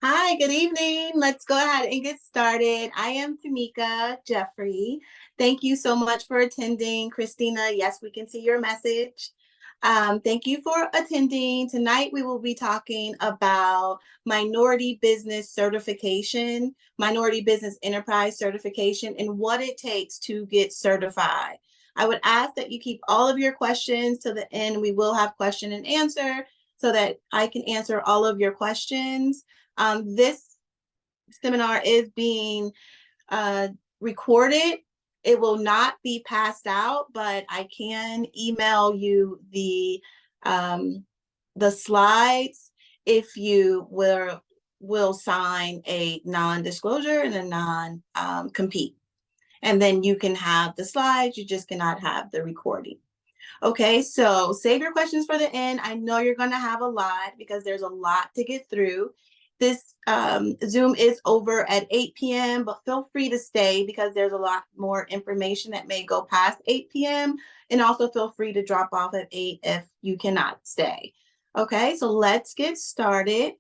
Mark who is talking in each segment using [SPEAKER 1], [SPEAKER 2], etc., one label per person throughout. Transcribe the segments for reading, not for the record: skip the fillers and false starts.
[SPEAKER 1] Hi, good evening. Let's go ahead and get started. I am Teamika Jeffrey. Thank you so much for attending, Christina. Yes, we can see your message. Thank you for attending. Tonight, we will be talking about minority business certification, minority business enterprise certification, and what it takes to get certified. I would ask that you keep all of your questions to the end. We will have question and answer so that I can answer all of your questions. This seminar is being uh, recorded. It will not be passed out, but I can email you the slides if you will sign a non-disclosure and a non-compete. And then you can have the slides, you just cannot have the recording. Okay, so save your questions for the end. I know you're going to have a lot because there's a lot to get through. This Zoom is over at 8 p.m., but feel free to stay because there's a lot more information that may go past 8 p.m. And also feel free to drop off at 8 if you cannot stay. Okay, so let's get started.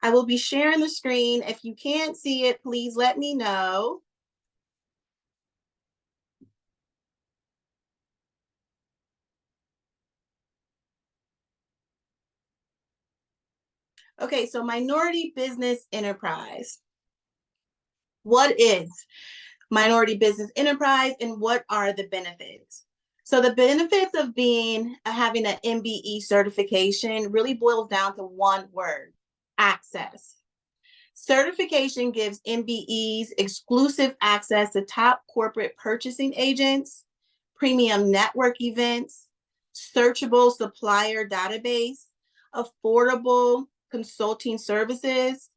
[SPEAKER 1] I will be sharing the screen. If you can't see it, please let me know. Okay, so minority business enterprise. What is minority business enterprise and what are the benefits? So the benefits of having an MBE certification really boils down to one word: access. Certification gives MBEs exclusive access to top corporate purchasing agents, premium network events, searchable supplier database, affordable consulting services,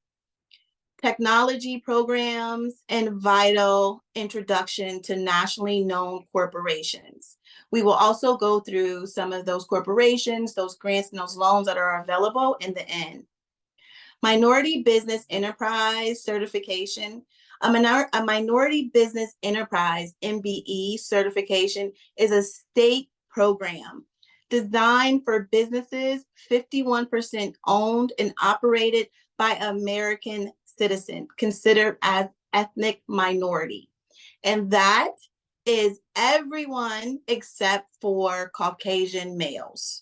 [SPEAKER 1] technology programs, and vital introduction to nationally known corporations. We will also go through some of those corporations, those grants, and those loans that are available in the end. Minority Business Enterprise Certification. A minority business enterprise MBE certification is a state program designed for businesses 51% owned and operated by American citizen considered as ethnic minority. And that is everyone except for Caucasian males.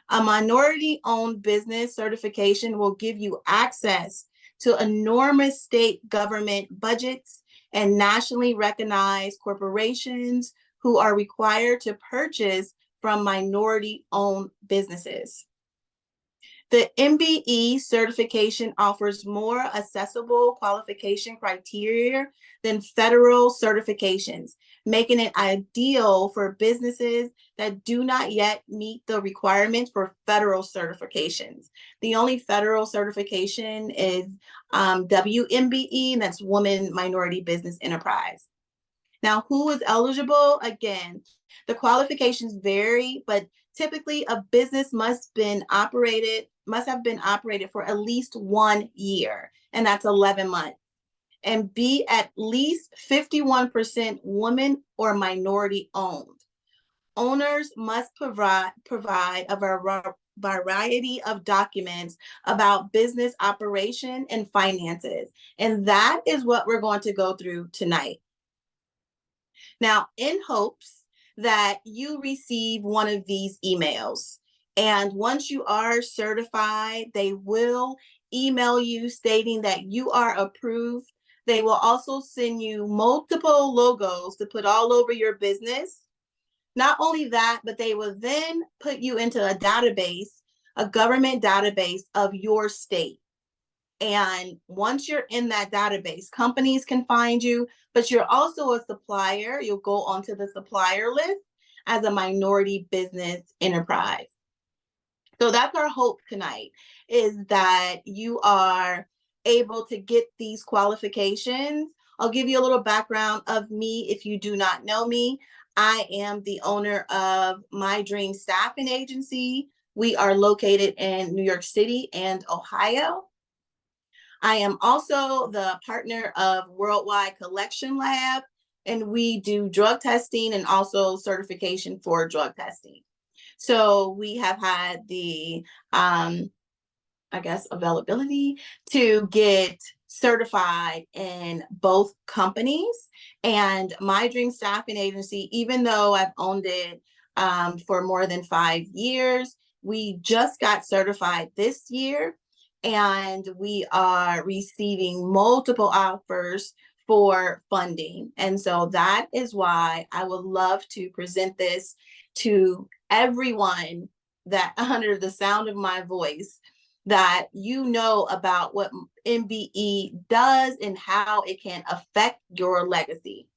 [SPEAKER 1] A minority-owned business certification will give you access to enormous state government budgets and nationally recognized corporations who are required to purchase from minority-owned businesses. The MBE certification offers more accessible qualification criteria than federal certifications, making it ideal for businesses that do not yet meet the requirements for federal certifications. The only federal certification is WMBE, and that's Women Minority Business Enterprise. Now, who is eligible? Again, the qualifications vary, but typically a business must have been operated for at least 1 year, and that's 11 months, and be at least 51% women or minority owned. Owners must provide a variety of documents about business operation and finances, and that is what we're going to go through tonight. Now, in hopes that you receive one of these emails, and once you are certified, they will email you stating that you are approved. They will also send you multiple logos to put all over your business. Not only that, but they will then put you into a database, a government database of your state. And once you're in that database, companies can find you, but you're also a supplier. You'll go onto the supplier list as a minority business enterprise. So that's our hope tonight, is that you are able to get these qualifications. I'll give you a little background of me if you do not know me. I am the owner of My Dream Staffing Agency. We are located in New York City and Ohio. I am also the partner of Worldwide Collection Lab, and we do drug testing and also certification for drug testing. So we have had the availability to get certified in both companies. And My Dream Staffing Agency, even though I've owned it for more than 5 years, we just got certified this year, and we are receiving multiple offers for funding. And so that is why I would love to present this to everyone that under the sound of my voice, that you know about what MBE does and how it can affect your legacy.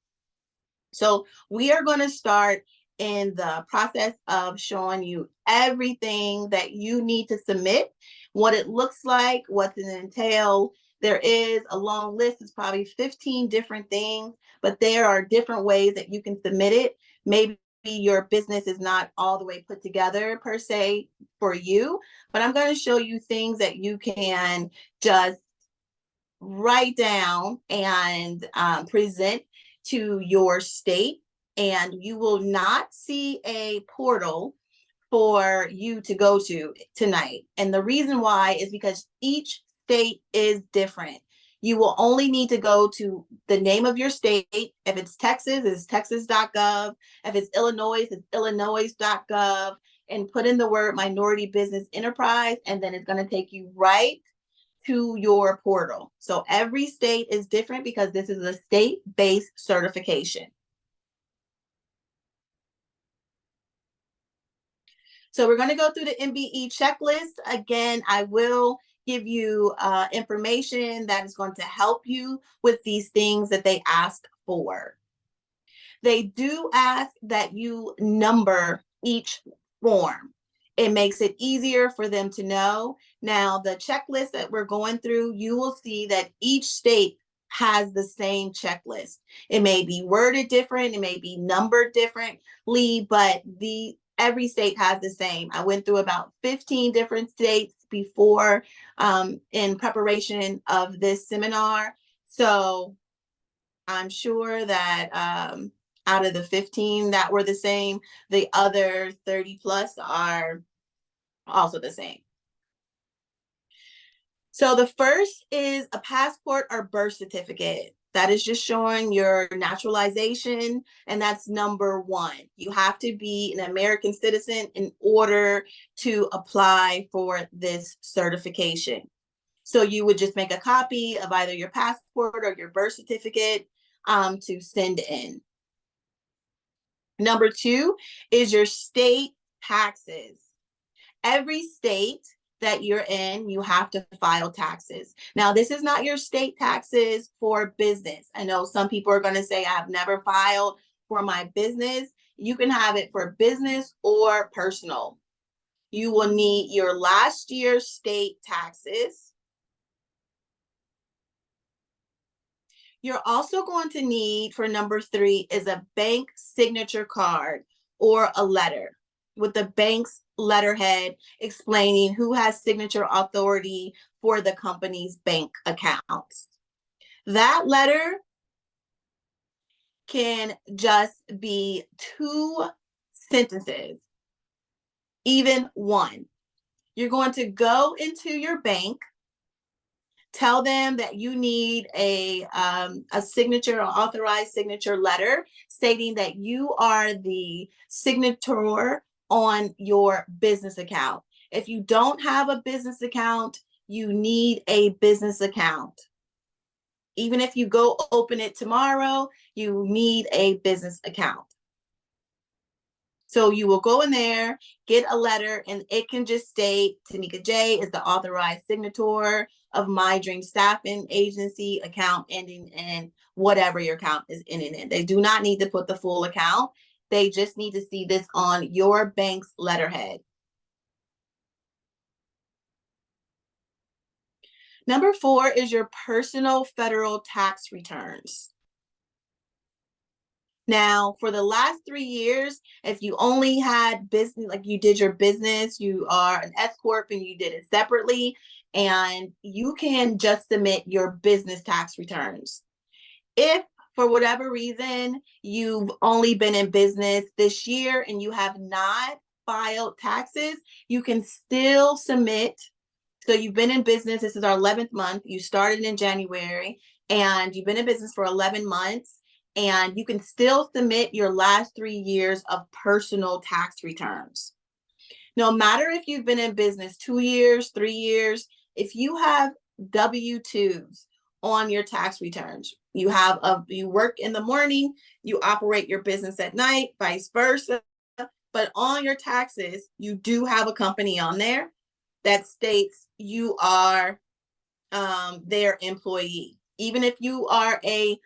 [SPEAKER 1] So we are going to start in the process of showing you everything that you need to submit, what it looks like, what it entails. There is a long list. It's probably 15 different things, but there are different ways that you can submit it. Maybe your business is not all the way put together per se for you, but I'm going to show you things that you can just write down and present to your state, and you will not see a portal for you to go to tonight. And the reason why is because each state is different. You will only need to go to the name of your state. If it's Texas, it's texas.gov. If it's Illinois, it's illinois.gov, and put in the word minority business enterprise, and then it's going to take you right to your portal. So every state is different because this is a state-based certification. So we're going to go through the MBE checklist. Again, I will give you information that is going to help you with these things that they ask for. They do ask that you number each form. It makes it easier for them to know. Now, the checklist that we're going through, you will see that each state has the same checklist. It may be worded different, it may be numbered differently, but every state has the same. I went through about 15 different states before in preparation of this seminar. So I'm sure that out of the 15 that were the same, the other 30 plus are also the same. So the first is a passport or birth certificate. That is just showing your naturalization, and that's number one. You have to be an American citizen in order to apply for this certification. So you would just make a copy of either your passport or your birth certificate to send in. Number two is your state taxes. Every state that you're in, you have to file taxes. Now, this is not your state taxes for business. I know some people are going to say, I've never filed for my business. You can have it for business or personal. You will need your last year's state taxes. You're also going to need, for number three, is a bank signature card or a letter with the bank's letterhead explaining who has signature authority for the company's bank accounts. That letter can just be 2 sentences, even one. You're going to go into your bank, tell them that you need a signature or authorized signature letter stating that you are the signator on your business account. If you don't have a business account, you need a business account. Even if you go open it tomorrow, you need a business account. So you will go in there, get a letter, and it can just state Teamika J is the authorized signator of My Dream Staffing Agency account ending in whatever your account is ending in. They do not need to put the full account. They just need to see this on your bank's letterhead. Number four is your personal federal tax returns. Now, for the last 3 years, if you only had business, like you did your business, you are an S Corp and you did it separately, and you can just submit your business tax returns. If for whatever reason you've only been in business this year and you have not filed taxes, you can still submit. So you've been in business, this is our 11th month, you started in January, and you've been in business for 11 months, and you can still submit your last 3 years of personal tax returns. No matter if you've been in business 2 years, 3 years, if you have W-2s on your tax returns, you work in the morning, you operate your business at night, vice versa, but on your taxes, you do have a company on there that states you are their employee, even if you are a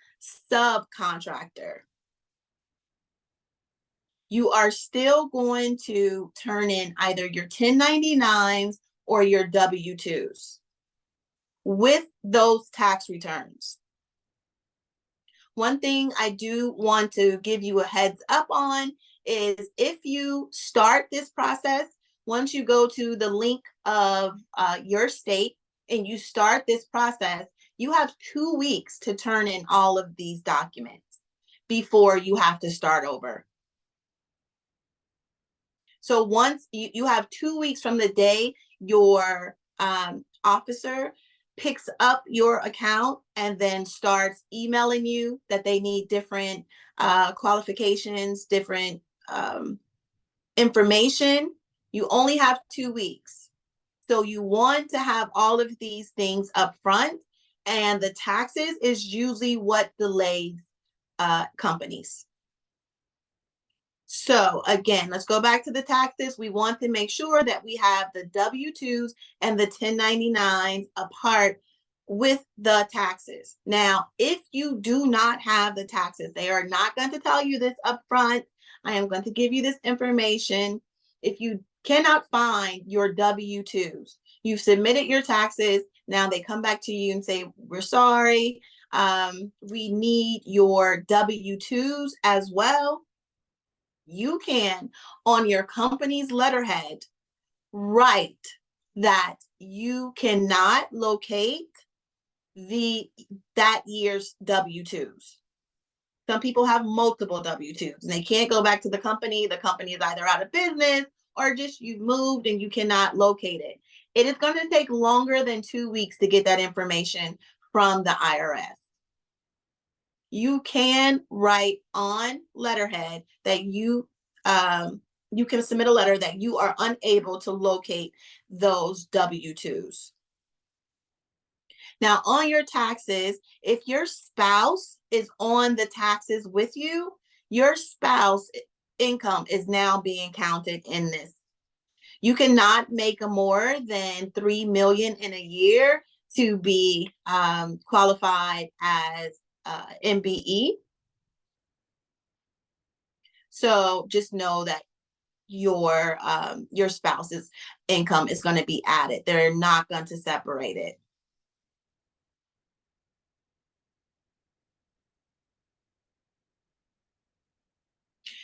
[SPEAKER 1] subcontractor. You are still going to turn in either your 1099s or your W-2s with those tax returns. One thing I do want to give you a heads up on is if you start this process, once you go to the link of your state and you start this process, you have 2 weeks to turn in all of these documents before you have to start over. So once you have 2 weeks from the day your officer picks up your account and then starts emailing you that they need different qualifications, different information, you only have 2 weeks. So you want to have all of these things up front, and the taxes is usually what delays companies. So again, let's go back to the taxes. We want to make sure that we have the W-2s and the 1099s apart with the taxes. Now, if you do not have the taxes, they are not going to tell you this up front. I am going to give you this information. If you cannot find your W-2s, you've submitted your taxes, now they come back to you and say, we're sorry, we need your W-2s as well. You can, on your company's letterhead, write that you cannot locate that year's W-2s. Some people have multiple W-2s and they can't go back to the company. The company is either out of business or just you've moved and you cannot locate it. It is going to take longer than 2 weeks to get that information from the IRS. You can write on letterhead that you can submit a letter that you are unable to locate those W-2s. Now, on your taxes, if your spouse is on the taxes with you, your spouse income is now being counted in this. You cannot make more than $3 million in a year to be qualified as MBE. So just know that your spouse's income is going to be added. They're not going to separate it.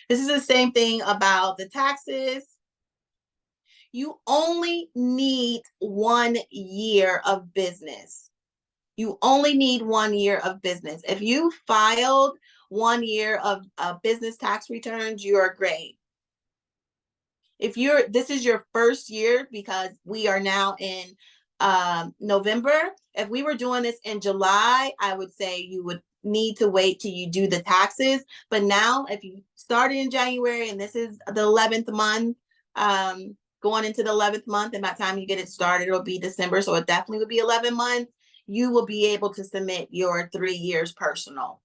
[SPEAKER 1] This is the same thing about the taxes. You only need 1 year of business. You only need 1 year of business. If you filed 1 year of business tax returns, you are great. If this is your first year, because we are now in November, if we were doing this in July, I would say you would need to wait till you do the taxes. But now, if you started in January and this is the 11th month, going into the 11th month, and by the time you get it started, it'll be December. So it definitely would be 11 months. You will be able to submit your 3 years personal.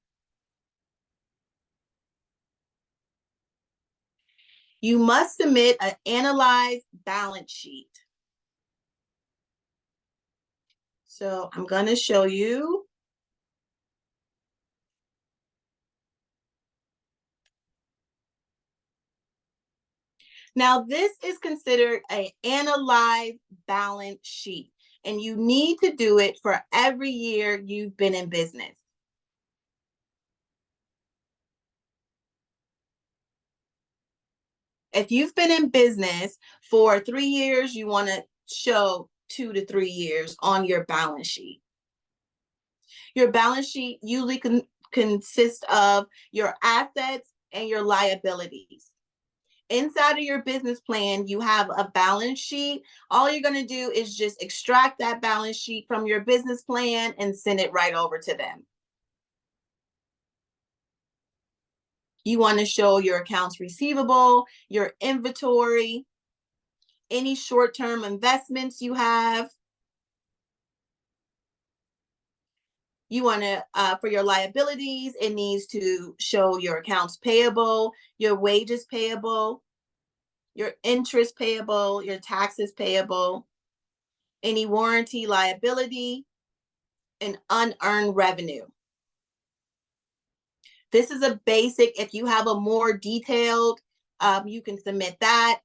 [SPEAKER 1] You must submit an analyzed balance sheet. So I'm going to show you. Now, this is considered an analyzed balance sheet, and you need to do it for every year you've been in business. If you've been in business for 3 years, you want to show 2 to 3 years on your balance sheet. Your balance sheet usually consists of your assets and your liabilities. Inside of your business plan, you have a balance sheet. All you're going to do is just extract that balance sheet from your business plan and send it right over to them. You want to show your accounts receivable, your inventory, any short-term investments you have. You want to, for your liabilities, it needs to show your accounts payable, your wages payable, your interest payable, your taxes payable, any warranty liability, and unearned revenue. This is a basic. If you have a more detailed, you can submit that.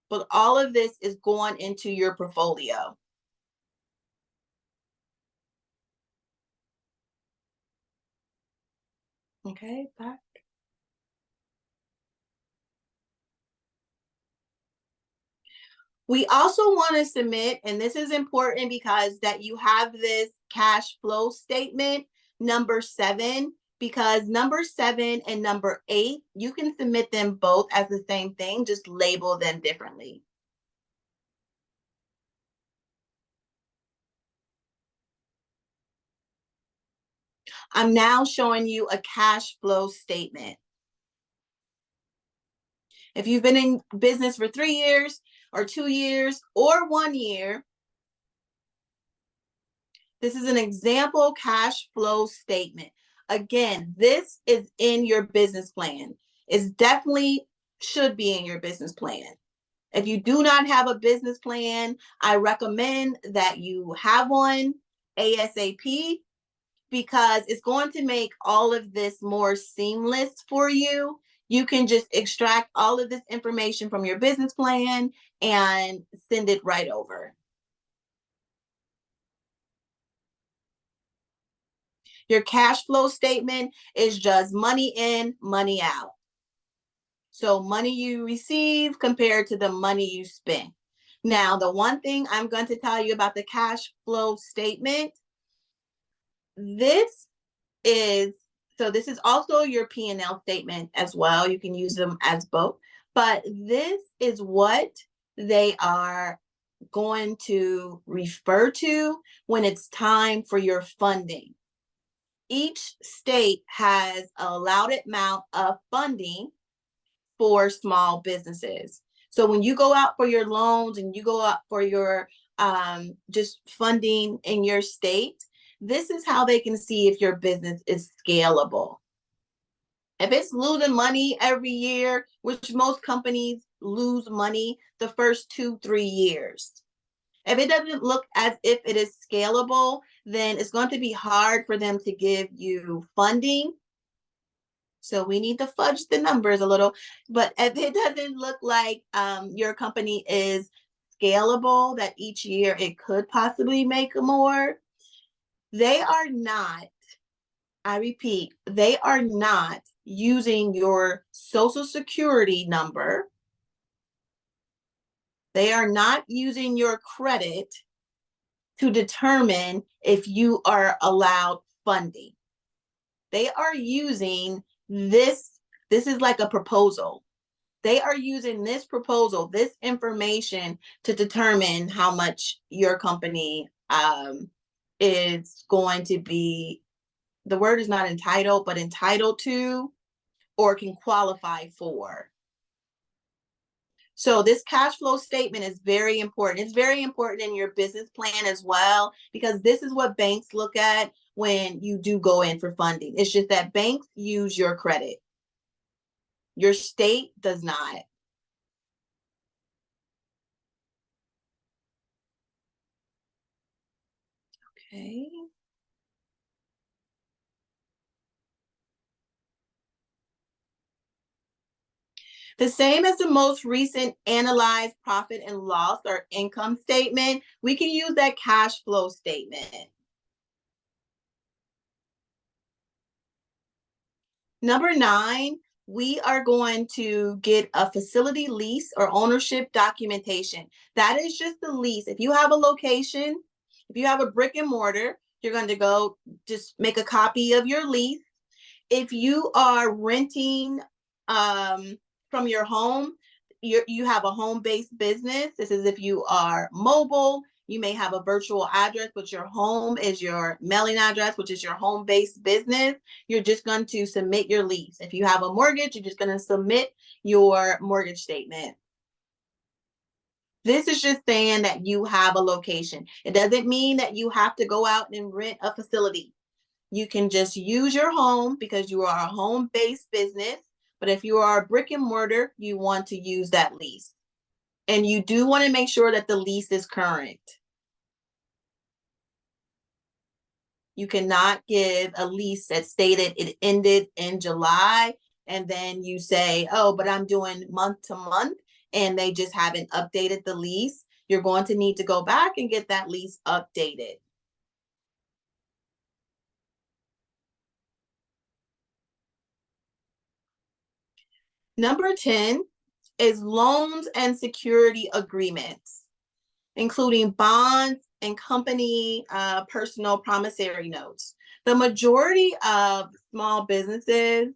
[SPEAKER 1] But all of this is going into your portfolio. Okay, back. We also want to submit, and this is important because that you have this cash flow statement, number 7, because number 7 and number 8, you can submit them both as the same thing, just label them differently. I'm now showing you a cash flow statement. If you've been in business for 3 years or 2 years or 1 year, this is an example cash flow statement. Again, this is in your business plan. It definitely should be in your business plan. If you do not have a business plan, I recommend that you have one ASAP, because it's going to make all of this more seamless for you. You can just extract all of this information from your business plan and send it right over. Your cash flow statement is just money in, money out. So money you receive compared to the money you spend. Now, the one thing I'm going to tell you about the cash flow statement, this is also your P&L statement as well. You can use them as both, but this is what they are going to refer to when it's time for your funding. Each state has a allowed amount of funding for small businesses. So when you go out for your loans and you go out for your just funding in your state, this is how they can see if your business is scalable. If it's losing money every year, which most companies lose money the first 2-3 years, if it doesn't look as if it is scalable, then it's going to be hard for them to give you funding. So we need to fudge the numbers a little. But if it doesn't look like your company is scalable, that each year it could possibly make more, they are not, I repeat, they are not using your social security number. They are not using your credit to determine if you are allowed funding. They are using this is like a proposal. They are using this proposal, this information, to determine how much your company is going to be, the word is not entitled, but entitled to, or can qualify for. So this cash flow statement is very important. It's very important in your business plan as well, because this is what banks look at when you do go in for funding. It's just that banks use your credit. Your state does not. Okay. The same as the most recent analyzed profit and loss or income statement, we can use that cash flow statement. Number 9, we are going to get a facility lease or ownership documentation. That is just the lease. If you have a location, if you have a brick and mortar, you're going to go just make a copy of your lease. If you are renting from your home. You have a home-based business. This is if you are mobile. You may have a virtual address, but your home is your mailing address, which is your home-based business. You're just going to submit your lease. If you have a mortgage, you're just going to submit your mortgage statement. This is just saying that you have a location. It doesn't mean that you have to go out and rent a facility. You can just use your home because you are a home-based business. But if you are a brick and mortar, you want to use that lease. And you do want to make sure that the lease is current. You cannot give a lease that stated it ended in July, and then you say, oh, but I'm doing month to month, and they just haven't updated the lease. You're going to need to go back and get that lease updated. Number 10 is loans and security agreements, including bonds and company personal promissory notes. The majority of small businesses,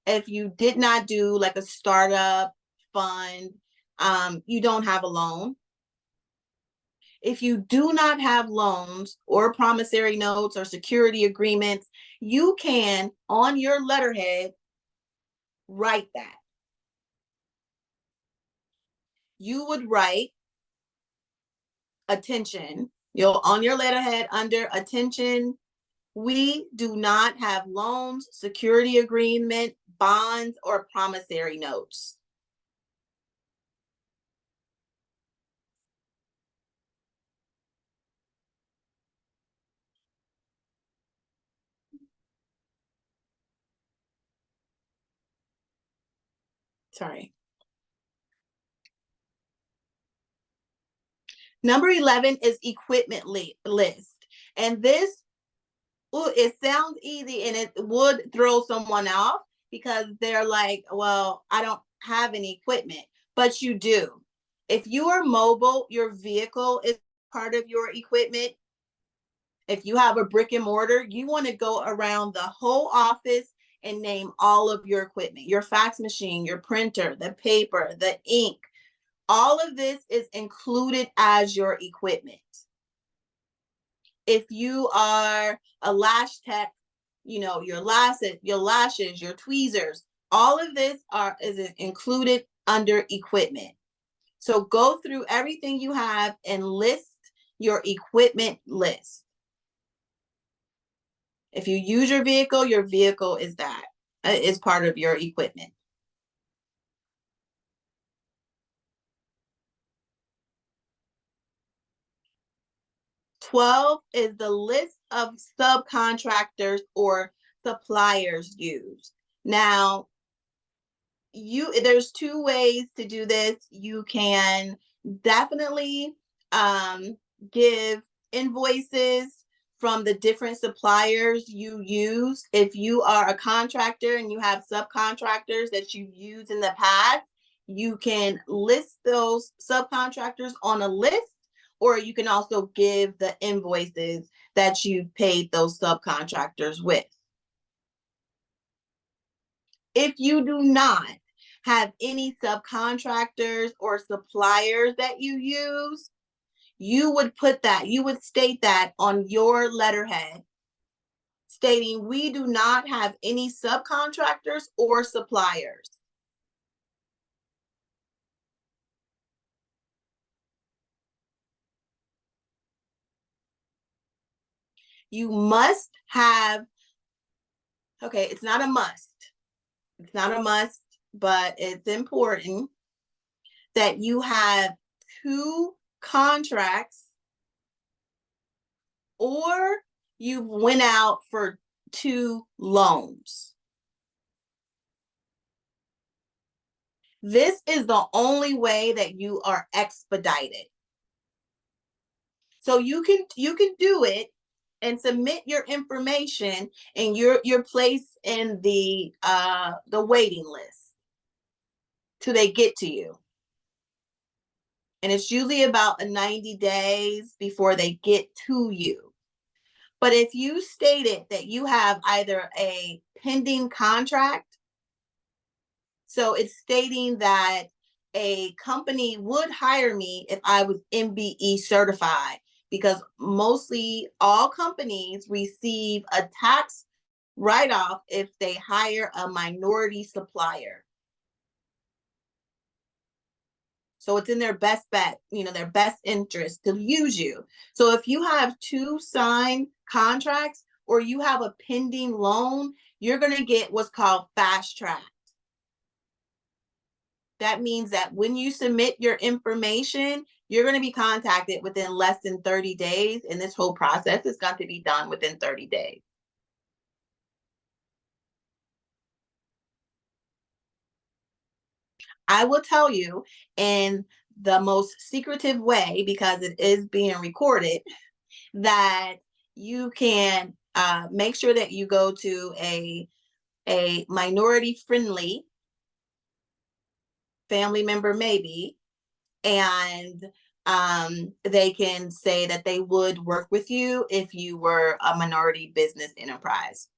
[SPEAKER 1] if you did not do like a startup fund, you don't have a loan. If you do not have loans or promissory notes or security agreements, you can, on your letterhead, write that. You would write attention. You'll on your letterhead under attention, we do not have loans, security agreement, bonds, or promissory notes. Sorry. Number 11 is equipment list. And this, it sounds easy and it would throw someone off because they're like, well, I don't have any equipment, but you do. If you are mobile, your vehicle is part of your equipment. If you have a brick and mortar, you want to go around the whole office and name all of your equipment, your fax machine, your printer, the paper, the ink. All of this is included as your equipment. If you are a lash tech, your lashes, your tweezers, all of this is included under equipment. So go through everything you have and list your equipment list. If you use your vehicle is part of your equipment. Twelve is the list of subcontractors or suppliers used. Now, there's two ways to do this. You can definitely give invoices from the different suppliers you use. If you are a contractor and you have subcontractors that you've used in the past, you can list those subcontractors on a list, or you can also give the invoices that you've paid those subcontractors with. If you do not have any subcontractors or suppliers that you use, you would state that on your letterhead, stating we do not have any subcontractors or suppliers. You must have, okay, it's not a must. It's not a must, but it's important that you have 2 contracts or you went out for 2 loans. This is the only way that you are expedited. So you can do it and submit your information, and you're placed in the waiting list till they get to you. And it's usually about 90 days before they get to you. But if you stated that you have either a pending contract, So it's stating that a company would hire me if I was MBE certified, because mostly all companies receive a tax write-off if they hire a minority supplier. So it's in their best bet, their best interest to use you. So if you have two signed contracts or you have a pending loan, you're going to get what's called fast track. That means that when you submit your information, you're going to be contacted within less than 30 days. And this whole process is going to be done within 30 days. I will tell you in the most secretive way, because it is being recorded, that you can make sure that you go to a minority friendly family member, maybe, and they can say that they would work with you if you were a minority business enterprise.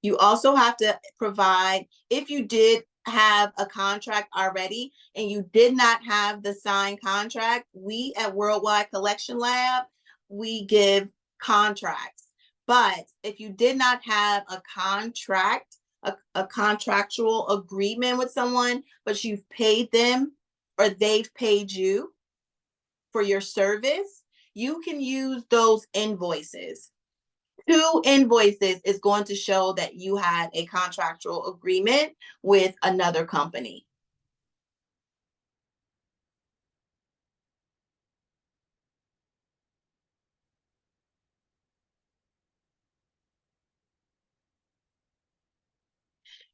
[SPEAKER 1] You also have to provide, if you did have a contract already and you did not have the signed contract, we at Worldwide Collection Lab, we give contracts. But if you did not have a contract, a contractual agreement with someone, but you've paid them or they've paid you for your service, you can use those invoices. Two invoices is going to show that you had a contractual agreement with another company.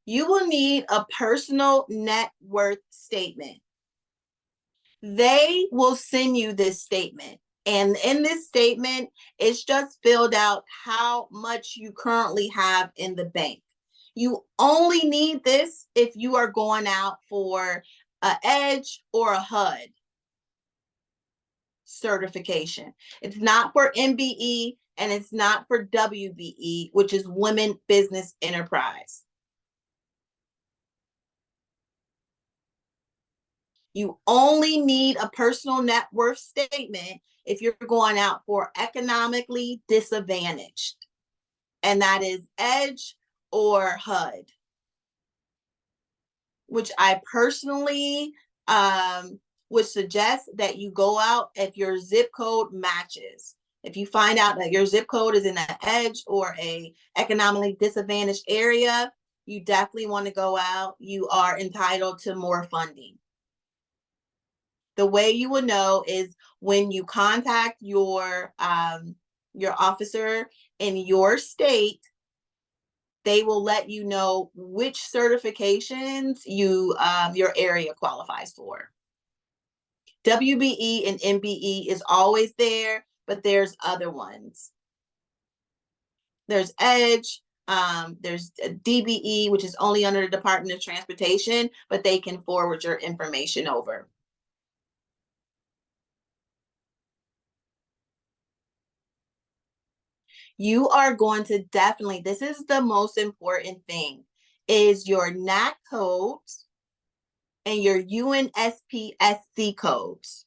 [SPEAKER 1] You will need a personal net worth statement. They will send you this statement. And in this statement, it's just filled out how much you currently have in the bank. You only need this if you are going out for a Edge or a HUD certification. It's not for MBE and it's not for WBE, which is Women Business Enterprise. You only need a personal net worth statement if you're going out for economically disadvantaged, and that is Edge or HUD, which I personally would suggest that you go out if your zip code matches. If you find out that your zip code is in an Edge or a economically disadvantaged area, you definitely want to go out. You are entitled to more funding. The way you will know is when you contact your officer in your state. They will let you know which certifications your area qualifies for. WBE and MBE is always there, but there's other ones. There's Edge, there's DBE, which is only under the Department of Transportation, but they can forward your information over. You are going to definitely, this is the most important thing, is your NAC codes and your UNSPSC codes.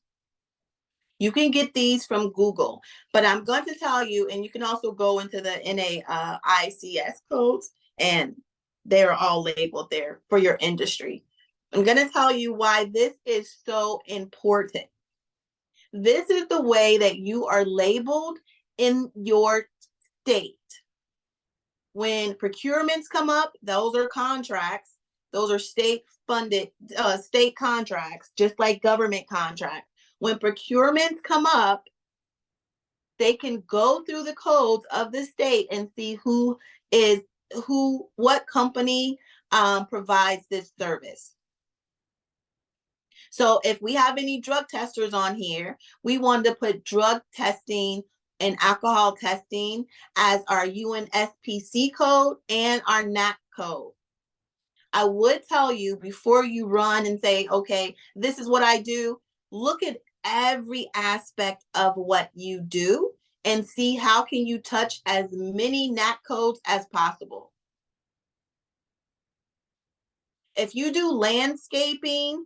[SPEAKER 1] You can get these from Google, but I'm going to tell you, and you can also go into the NAICS codes, and they're all labeled there for your industry. I'm going to tell you why this is so important. This is the way that you are labeled in your state. When procurements come up, those are contracts. Those are state funded, state contracts, just like government contracts. When procurements come up, they can go through the codes of the state and see what company provides this service. So if we have any drug testers on here, we wanted to put drug testing and alcohol testing as our UNSPC code and our NAC code. I would tell you before you run and say, okay, this is what I do, look at every aspect of what you do and see how can you touch as many NAC codes as possible. If you do landscaping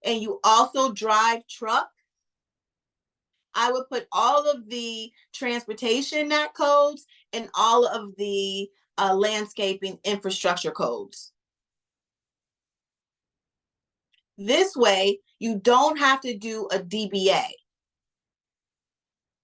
[SPEAKER 1] and you also drive truck, I would put all of the transportation NAC codes and all of the landscaping infrastructure codes. This way, you don't have to do a DBA.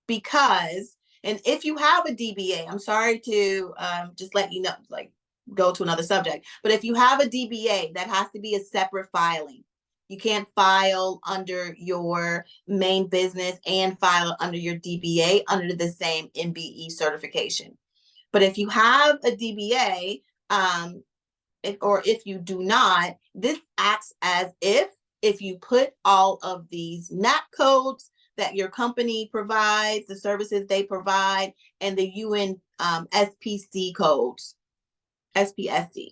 [SPEAKER 1] Because, and if you have a DBA, I'm sorry to just let you know, like go to another subject, but if you have a DBA, that has to be a separate filing. You can't file under your main business and file under your DBA under the same MBE certification. But if you have a DBA, or if you do not, this acts as if you put all of these NAC codes that your company provides, the services they provide, and the UN SPC codes, SPSC.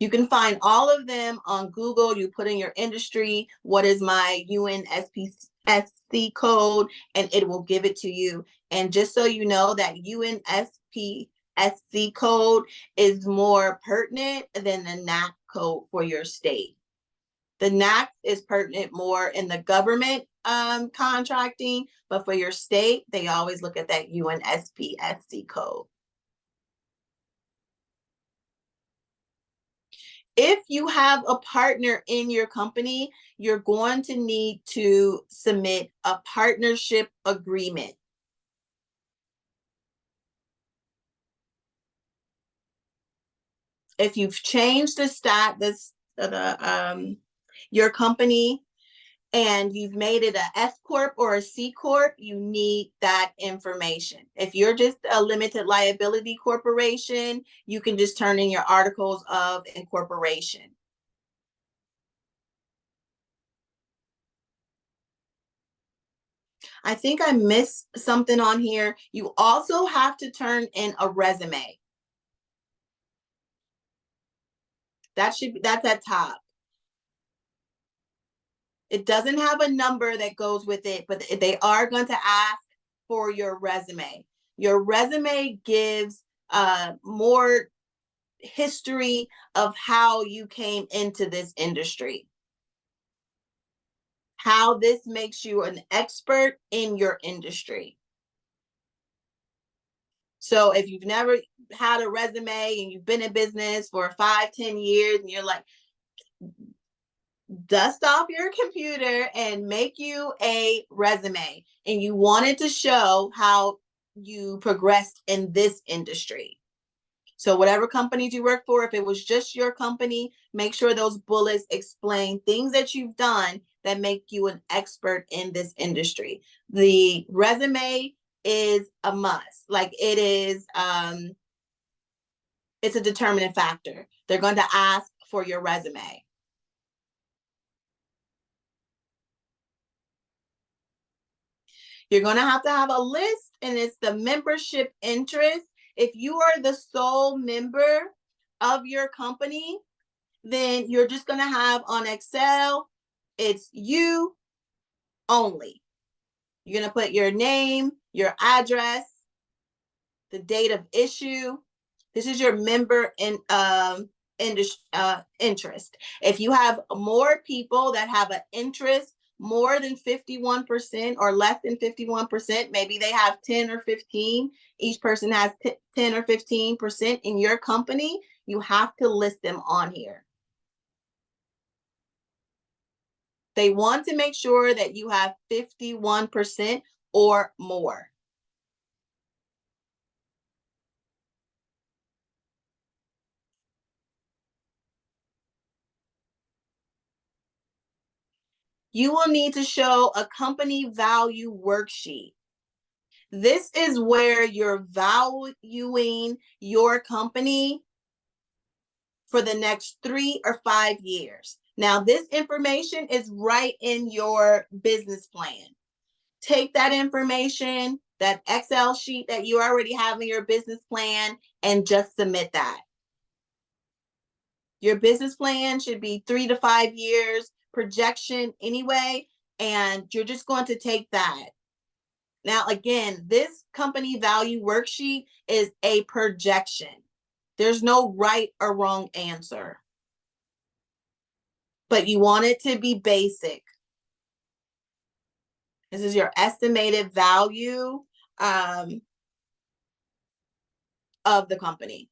[SPEAKER 1] You can find all of them on Google. You put in your industry, what is my UN SPSC code, and it will give it to you. And just so you know, that UN SPSC code is more pertinent than the NAC code for your state. The NAC is pertinent more in the government contracting, but for your state, they always look at that UN SPSC code. If you have a partner in your company, you're going to need to submit a partnership agreement. If you've changed the status of your company and you've made it a S Corp or a C Corp, you need that information. If you're just a limited liability corporation, you can just turn in your articles of incorporation. I think I missed something on here. You also have to turn in a resume. That's at top. It doesn't have a number that goes with it, but they are going to ask for your resume. Your resume gives more history of how you came into this industry, how this makes you an expert in your industry. So if you've never had a resume and you've been in business for 5-10 years and you're like, dust off your computer and make you a resume, and you wanted to show how you progressed in this industry. So whatever companies you work for, if it was just your company, make sure those bullets explain things that you've done that make you an expert in this industry. The resume is a must. Like it is, it's a determining factor. They're going to ask for your resume. You're going to have a list, and it's the membership interest. If you are the sole member of your company, then you're just going to have on Excel, it's you only. You're going to put your name, your address, the date of issue. This is your member interest. If you have more people that have an interest more than 51% or less than 51%, maybe they have 10 or 15, each person has 10 or 15% in your company, you have to list them on here. They want to make sure that you have 51% or more. You will need to show a company value worksheet. This is where you're valuing your company for the next 3 or 5 years. Now, this information is right in your business plan. Take that information, that Excel sheet that you already have in your business plan, and just submit that. Your business plan should be 3 to 5 years projection anyway, and you're just going to take that Now, again, this company value worksheet is a projection. There's no right or wrong answer, but you want it to be basic. This is your estimated value of the company.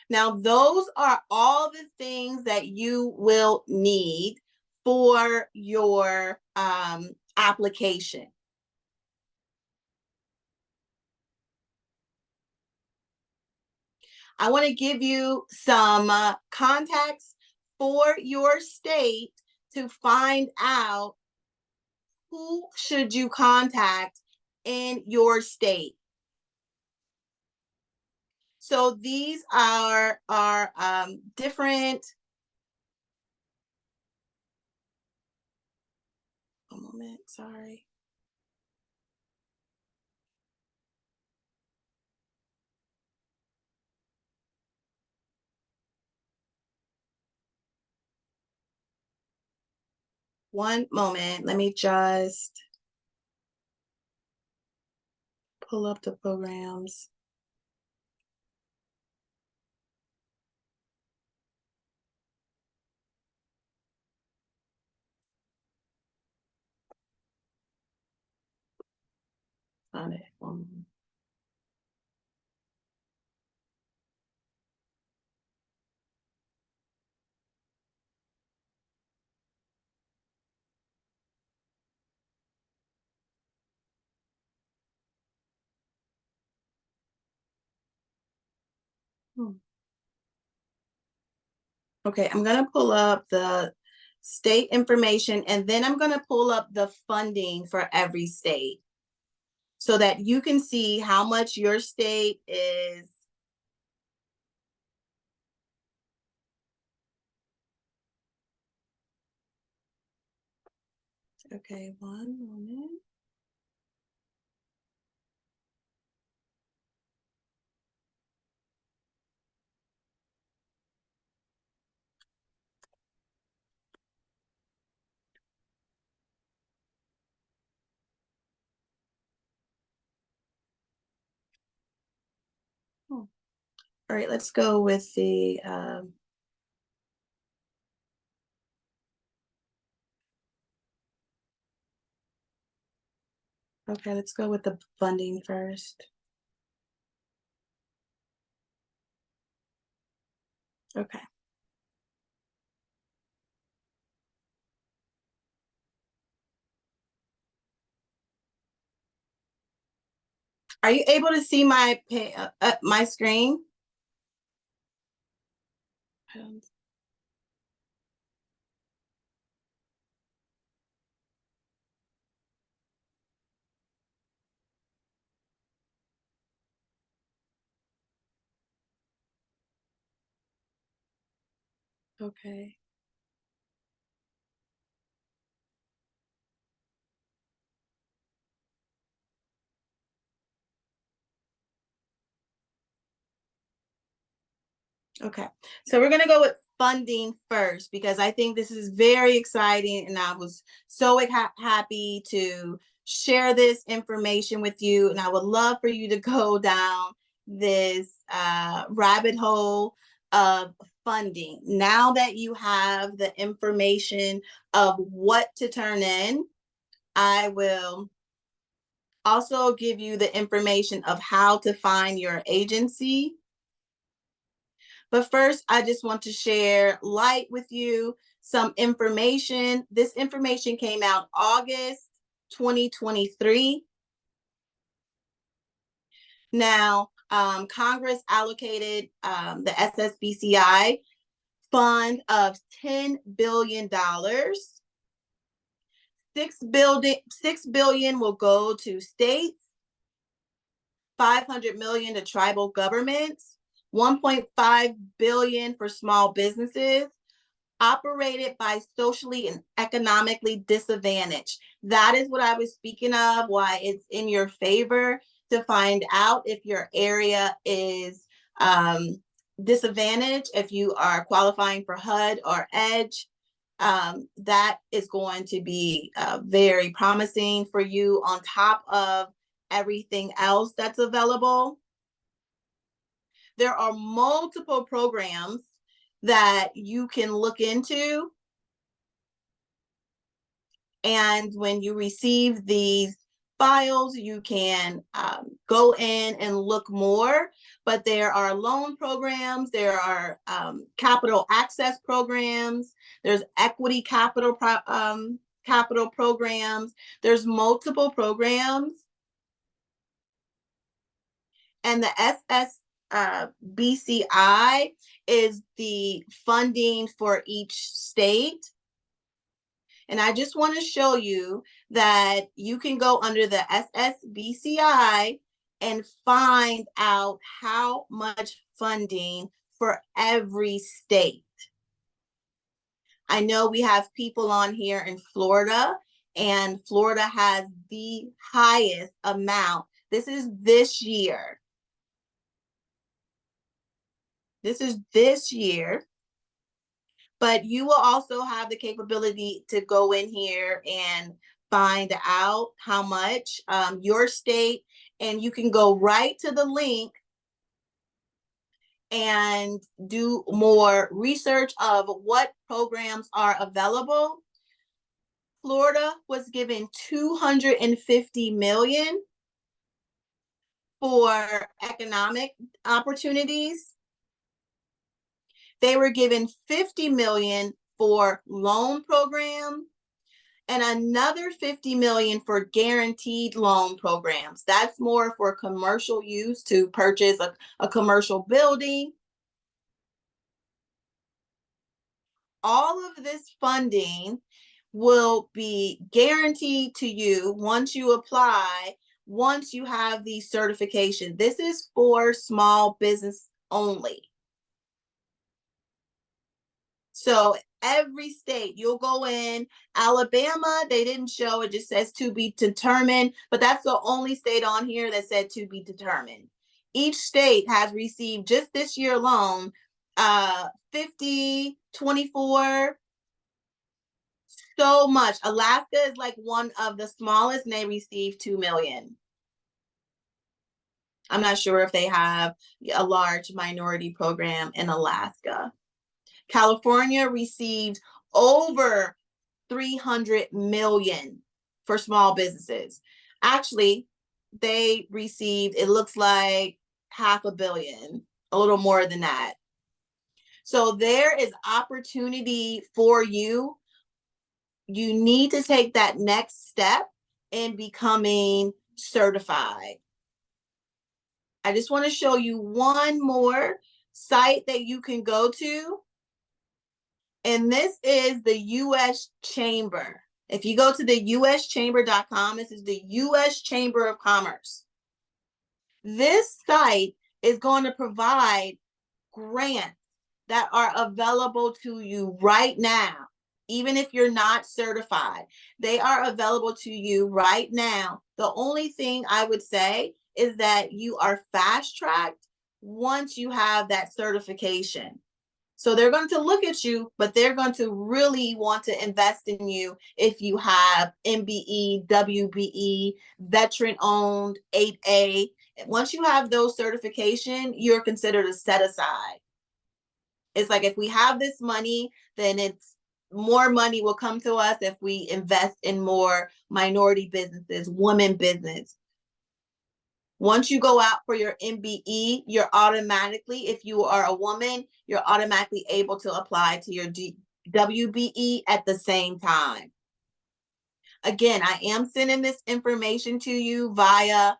[SPEAKER 1] Now, those are all the things that you will need for your application. I want to give you some contacts for your state to find out who should you contact in your state. So these are different. A moment, sorry. One moment, let me just pull up the programs. Found it. Okay, I'm gonna pull up the state information and then I'm gonna pull up the funding for every state so that you can see how much your state is. Okay, one moment. All right, let's go with the okay, let's go with the funding first. Okay. Are you able to see my my screen? Okay. Okay, so we're gonna go with funding first because I think this is very exciting and I was so happy to share this information with you and I would love for you to go down this rabbit hole of funding. Now that you have the information of what to turn in, I will also give you the information of how to find your agency. But first, I just want to share light with you some information. This information came out August 2023. Now, Congress allocated the SSBCI fund of $10 billion. $6 billion will go to states, 500 million to tribal governments, 1.5 billion for small businesses operated by socially and economically disadvantaged. That is what I was speaking of, why it's in your favor to find out if your area is disadvantaged, if you are qualifying for HUD or EDGE. That is going to be very promising for you on top of everything else that's available. There are multiple programs that you can look into. And when you receive these files, you can go in and look more. But there are loan programs, there are capital access programs, there's equity capital capital programs, there's multiple programs. And the SSBCI is the funding for each state. And I just want to show you that you can go under the SSBCI and find out how much funding for every state. I know we have people on here in Florida, and Florida has the highest amount. This is this year. This is this year. But you will also have the capability to go in here and find out how much your state, and you can go right to the link and do more research of what programs are available. Florida was given $250 million for economic opportunities. They were given $50 million for loan program and another $50 million for guaranteed loan programs. That's more for commercial use, to purchase a commercial building. All of this funding will be guaranteed to you once you apply, once you have the certification. This is for small business only. So every state, you'll go in. Alabama, they didn't show, it just says to be determined, but that's the only state on here that said to be determined. Each state has received just this year alone 50, 24, so much. Alaska is like one of the smallest, and they received $2 million. I'm not sure if they have a large minority program in Alaska. California received over $300 million for small businesses. Actually, they received, it looks like $500 million, a little more than that. So there is opportunity for you. You need to take that next step in becoming certified. I just want to show you one more site that you can go to. And this is the U.S. Chamber. If you go to the uschamber.com, this is the U.S. Chamber of Commerce. This site is going to provide grants that are available to you right now. Even if you're not certified, they are available to you right now. The only thing I would say is that you are fast-tracked once you have that certification. So they're going to look at you, but they're going to really want to invest in you if you have MBE, WBE, veteran-owned, 8A. Once you have those certification, you're considered a set-aside. It's like if we have this money, then it's more money will come to us if we invest in more minority businesses, women business. Once you go out for your MBE, you're automatically, if you are a woman, you're automatically able to apply to your WBE at the same time. Again, I am sending this information to you via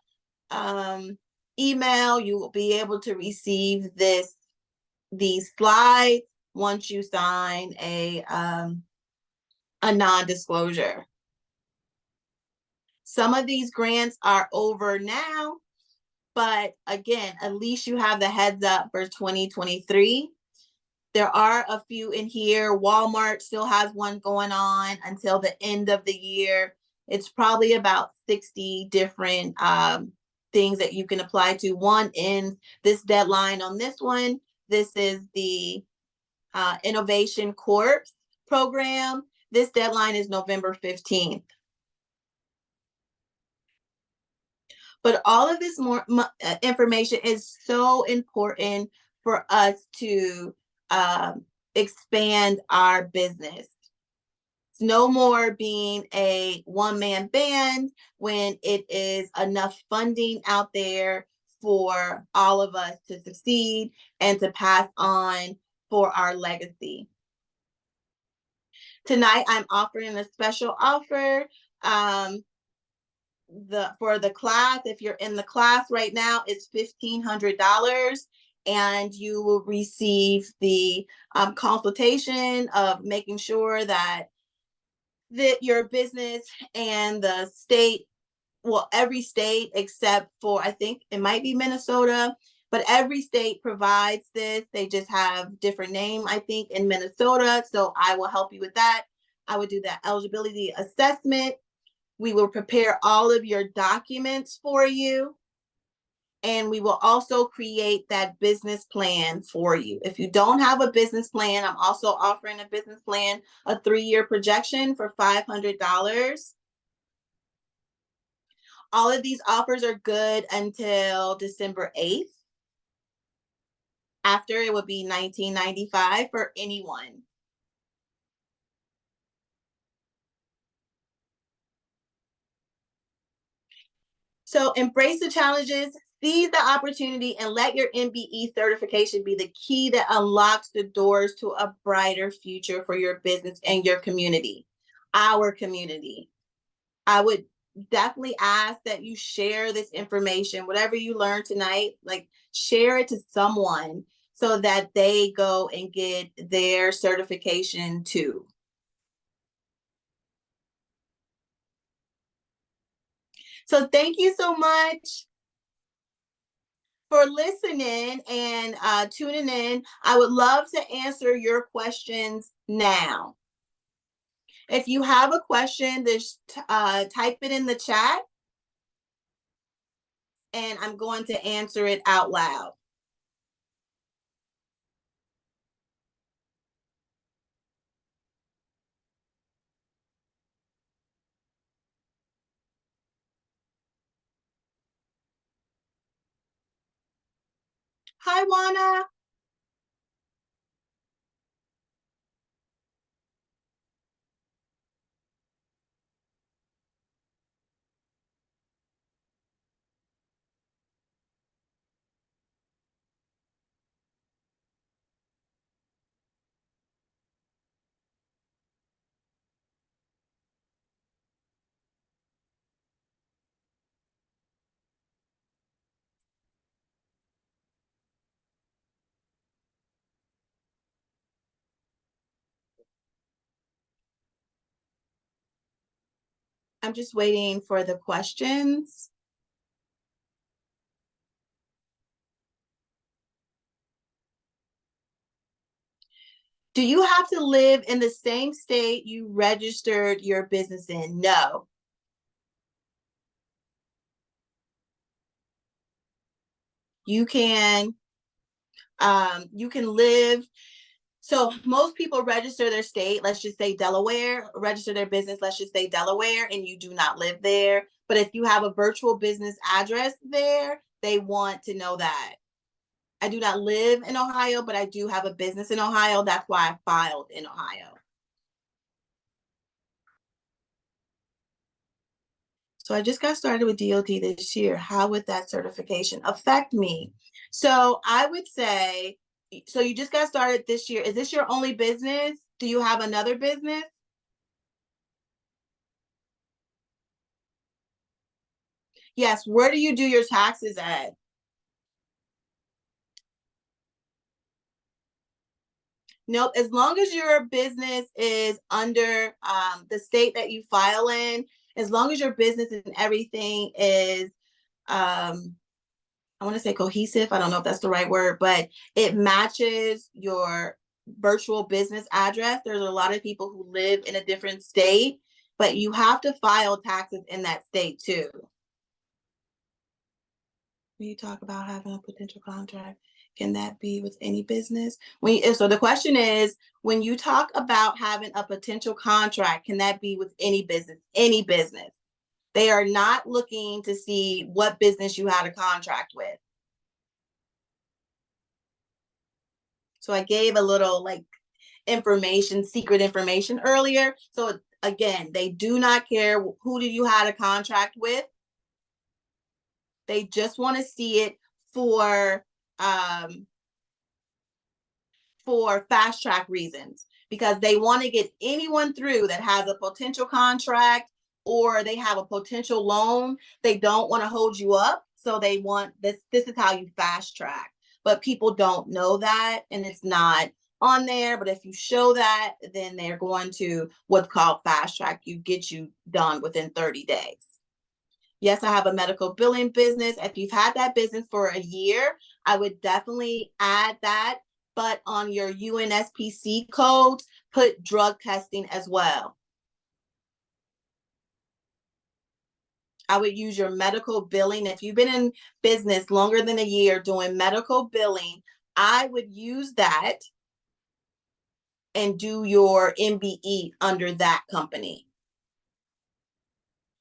[SPEAKER 1] email. You will be able to receive these slides once you sign a non-disclosure. Some of these grants are over now, but again, at least you have the heads up for 2023. There are a few in here. Walmart still has one going on until the end of the year. It's probably about 60 different things that you can apply to. One ends this deadline on this one. This is the Innovation Corp program. This deadline is November 15th. But all of this more information is so important for us to expand our business. It's no more being a one-man band when it is enough funding out there for all of us to succeed and to pass on for our legacy. Tonight, I'm offering a special offer. For the class, if you're in the class right now, it's $1,500, and you will receive the consultation of making sure that your business and the state, well, every state except for, I think it might be Minnesota, but every state provides this. They just have different name, I think, in Minnesota. So I will help you with that. I would do that eligibility assessment. We will prepare all of your documents for you. And we will also create that business plan for you. If you don't have a business plan, I'm also offering a business plan, a 3-year projection for $500. All of these offers are good until December 8th. After, it would be $19.95 for anyone. So embrace the challenges, seize the opportunity, and let your MBE certification be the key that unlocks the doors to a brighter future for your business and your community, our community. I would definitely ask that you share this information, whatever you learned tonight, like share it to someone so that they go and get their certification too. So thank you so much for listening and tuning in. I would love to answer your questions now. If you have a question, just type it in the chat, and I'm going to answer it out loud. Hi, Juana. I'm just waiting for the questions. Do you have to live in the same state you registered your business in? No. You can live. So most people register their state, let's just say Delaware, register their business, let's just say Delaware, and you do not live there. But if you have a virtual business address there, they want to know that. I do not live in Ohio, but I do have a business in Ohio. That's why I filed in Ohio. So I just got started with DOT this year. How would that certification affect me? So I would say, so you just got started this year. Is this your only business? Do you have another business? Yes. Where do you do your taxes at? Nope. As long as your business is under the state that you file in, as long as your business and everything is, I want to say cohesive. I don't know if that's the right word, but it matches your virtual business address. There's a lot of people who live in a different state, but you have to file taxes in that state too. when you talk about having a potential contract, can that be with any business? So the question is, when you talk about having a potential contract, can that be with any business? Any business. They are not looking to see what business you had a contract with. So I gave a little like information, secret information earlier. So again, they do not care who did you had a contract with. They just want to see it um, for fast track reasons, because they want to get anyone through that has a potential contract or they have a potential loan. They don't want to hold you up. So they want this is how you fast track. But people don't know that, and it's not on there. But if you show that, then they're going to what's called fast track. Get you done within 30 days. Yes, I have a medical billing business. If you've had that business for a year, I would definitely add that. But on your UNSPC codes, put drug testing as well. I would use your medical billing. If you've been in business longer than a year doing medical billing, I would use that and do your MBE under that company.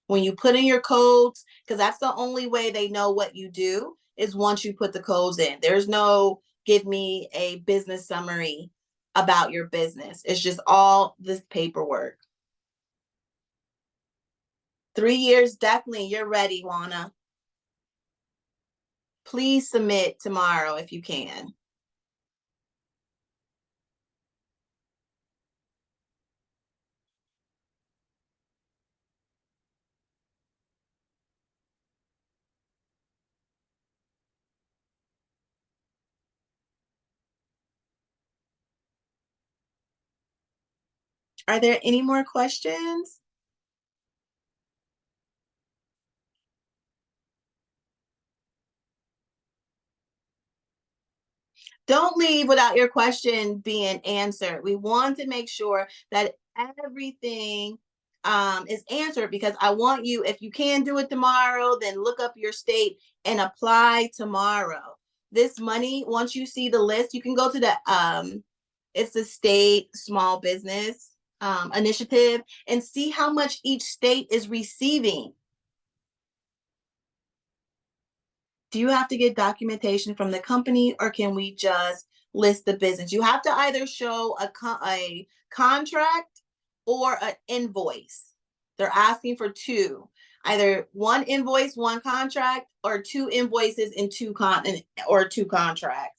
[SPEAKER 1] When you put in your codes, because that's the only way they know what you do, is once you put the codes in. There's no give me a business summary about your business. It's just all this paperwork. 3 years, definitely. You're ready, Juana. Please submit tomorrow if you can. Are there any more questions? Don't leave without your question being answered. We want to make sure that everything is answered, because I want you, if you can do it tomorrow, then look up your state and apply tomorrow. This money, once you see the list, you can go to it's the state small business initiative and see how much each state is receiving. Do you have to get documentation from the company, or can we just list the business? You have to either show a contract or an invoice. They're asking for two, either one invoice, one contract, or two invoices and two contracts.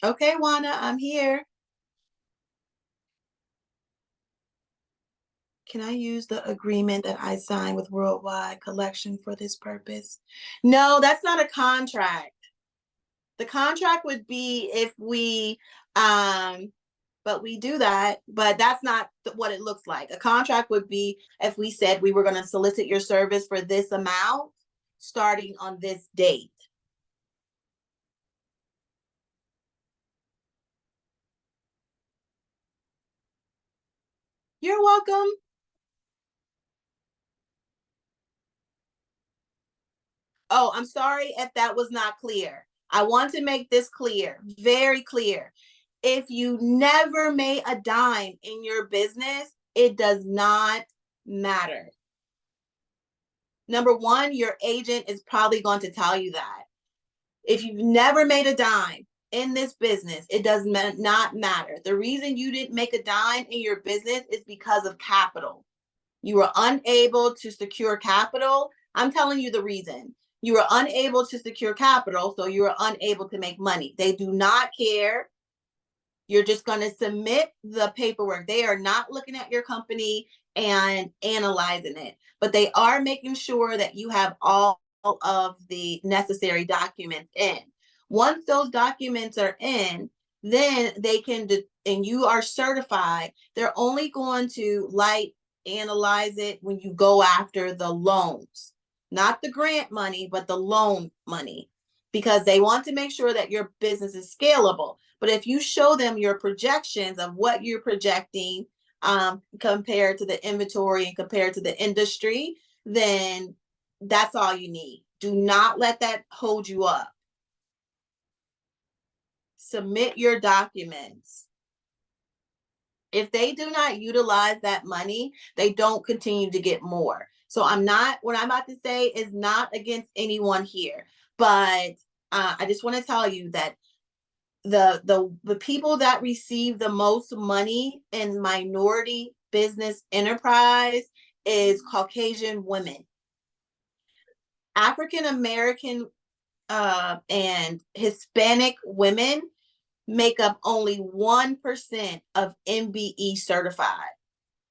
[SPEAKER 1] Okay, Juana, I'm here. Can I use the agreement that I signed with Worldwide Collection for this purpose? No, that's not a contract. The contract would be if we, but we do that, but that's not what it looks like. A contract would be if we said we were going to solicit your service for this amount starting on this date. You're welcome. Oh, I'm sorry if that was not clear. I want to make this clear, very clear. If you never made a dime in your business, it does not matter. Number one, your agent is probably going to tell you that. If you've never made a dime in this business, it does not matter. The reason you didn't make a dime in your business is because of capital. You were unable to secure capital. I'm telling you the reason. You were unable to secure capital, so you were unable to make money. They do not care. You're just going to submit the paperwork. They are not looking at your company and analyzing it, but they are making sure that you have all of the necessary documents in. Once those documents are in, then they can, and you are certified, they're only going to analyze it when you go after the loans, not the grant money, but the loan money, because they want to make sure that your business is scalable. But if you show them your projections of what you're projecting compared to the inventory and compared to the industry, then that's all you need. Do not let that hold you up. Submit your documents. If they do not utilize that money, they don't continue to get more. So what I'm about to say is not against anyone here, but I just want to tell you that the people that receive the most money in minority business enterprise is Caucasian women. African American and Hispanic women make up only 1% of MBE certified.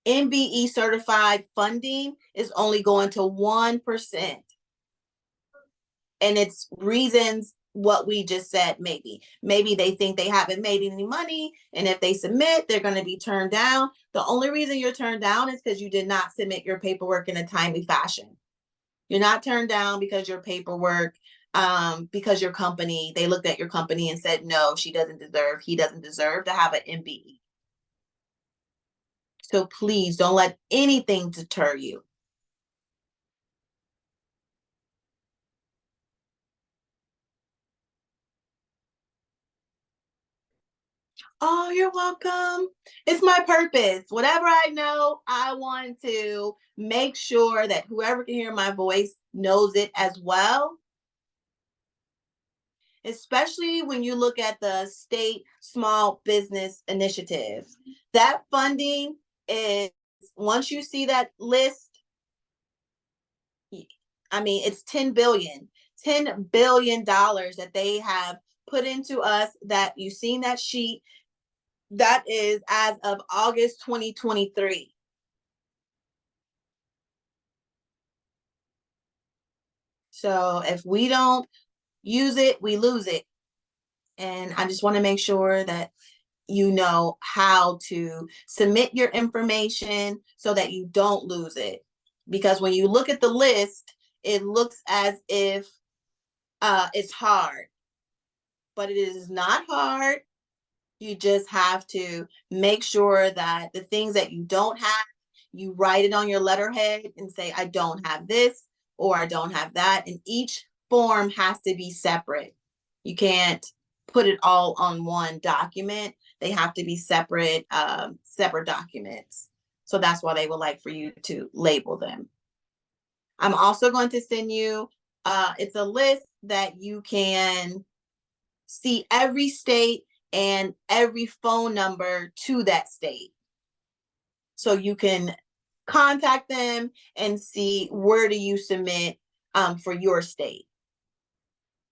[SPEAKER 1] MBE certified funding is only going to 1%. And it's reasons what we just said, maybe they think they haven't made any money, and if they submit, they're going to be turned down. The only reason you're turned down is because you did not submit your paperwork in a timely fashion. You're not turned down because your paperwork, because your company, they looked at your company and said, no, he doesn't deserve to have an MBE. So please don't let anything deter you. Oh, you're welcome. It's my purpose. Whatever I know, I want to make sure that whoever can hear my voice knows it as well. Especially when you look at the state small business initiative. That funding is, once you see that list, I mean, it's $10 billion that they have put into us. That you've seen that sheet. That is as of August 2023. So if we don't use it, we lose it. And I just want to make sure that you know how to submit your information so that you don't lose it. Because when you look at the list, it looks as if it's hard, but it is not hard. You just have to make sure that the things that you don't have, you write it on your letterhead and say, I don't have this or I don't have that. And each form has to be separate. You can't put it all on one document. They have to be separate documents. So that's why they would like for you to label them. I'm also going to send you, it's a list that you can see every state and every phone number to that state. So you can contact them and see where do you submit for your state.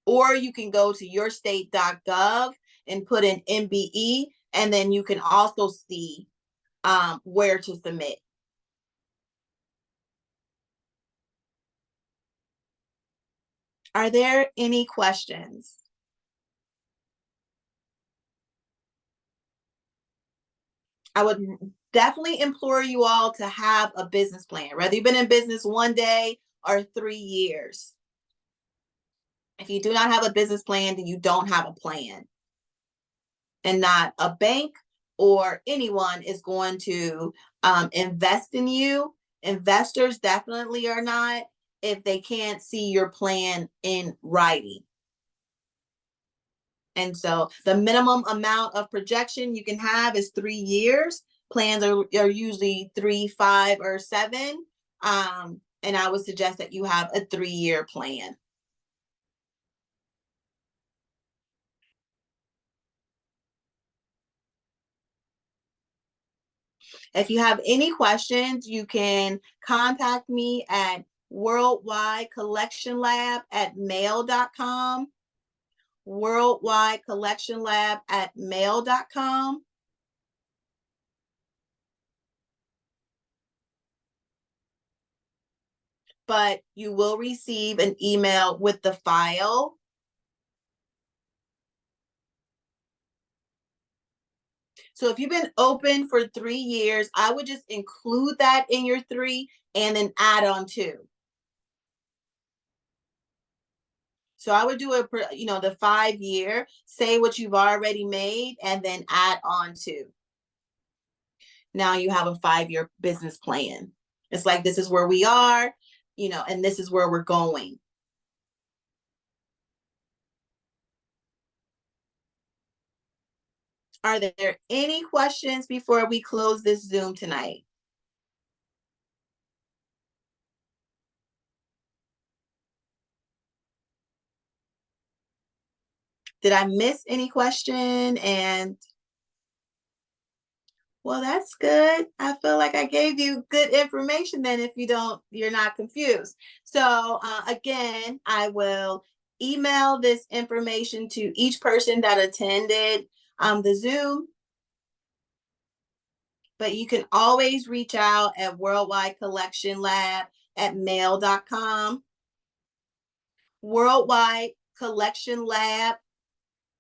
[SPEAKER 1] Or you can go to yourstate.gov and put in MBE, and then you can also see where to submit. Are there any questions? I would definitely implore you all to have a business plan, whether you've been in business 1 day or 3 years. If you do not have a business plan, then you don't have a plan. And not a bank or anyone is going to invest in you. Investors definitely are not if they can't see your plan in writing. And so the minimum amount of projection you can have is 3 years. Plans are usually 3, 5, or 7. And I would suggest that you have a 3-year plan. If you have any questions, you can contact me at worldwidecollectionlab@mail.com. worldwidecollectionlab@mail.com. But you will receive an email with the file. So if you've been open for 3 years, I would just include that in your 3 and then add on 2. So I would do the 5-year, say what you've already made, and then add on 2. now you have a 5-year business plan. It's like, this is where we are, and this is where we're going. Are there any questions before we close this Zoom tonight? Did I miss any question? And well, that's good. I feel like I gave you good information then if you're not confused. So again, I will email this information to each person that attended the Zoom, but you can always reach out at Worldwide Collection Lab at mail.com. Worldwide Collection Lab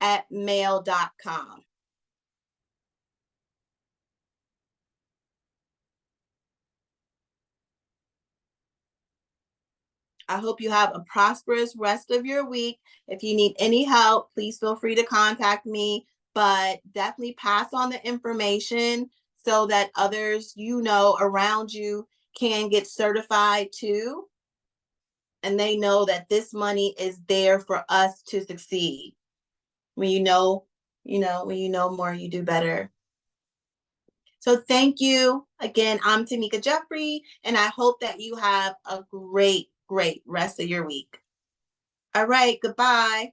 [SPEAKER 1] at mail.com. I hope you have a prosperous rest of your week. If you need any help, please feel free to contact me, but definitely pass on the information so that others around you can get certified too. And they know that this money is there for us to succeed. When when you know more, you do better. So thank you. Again, I'm Teamika Jeffrey, and I hope that you have a great, great rest of your week. All right, goodbye.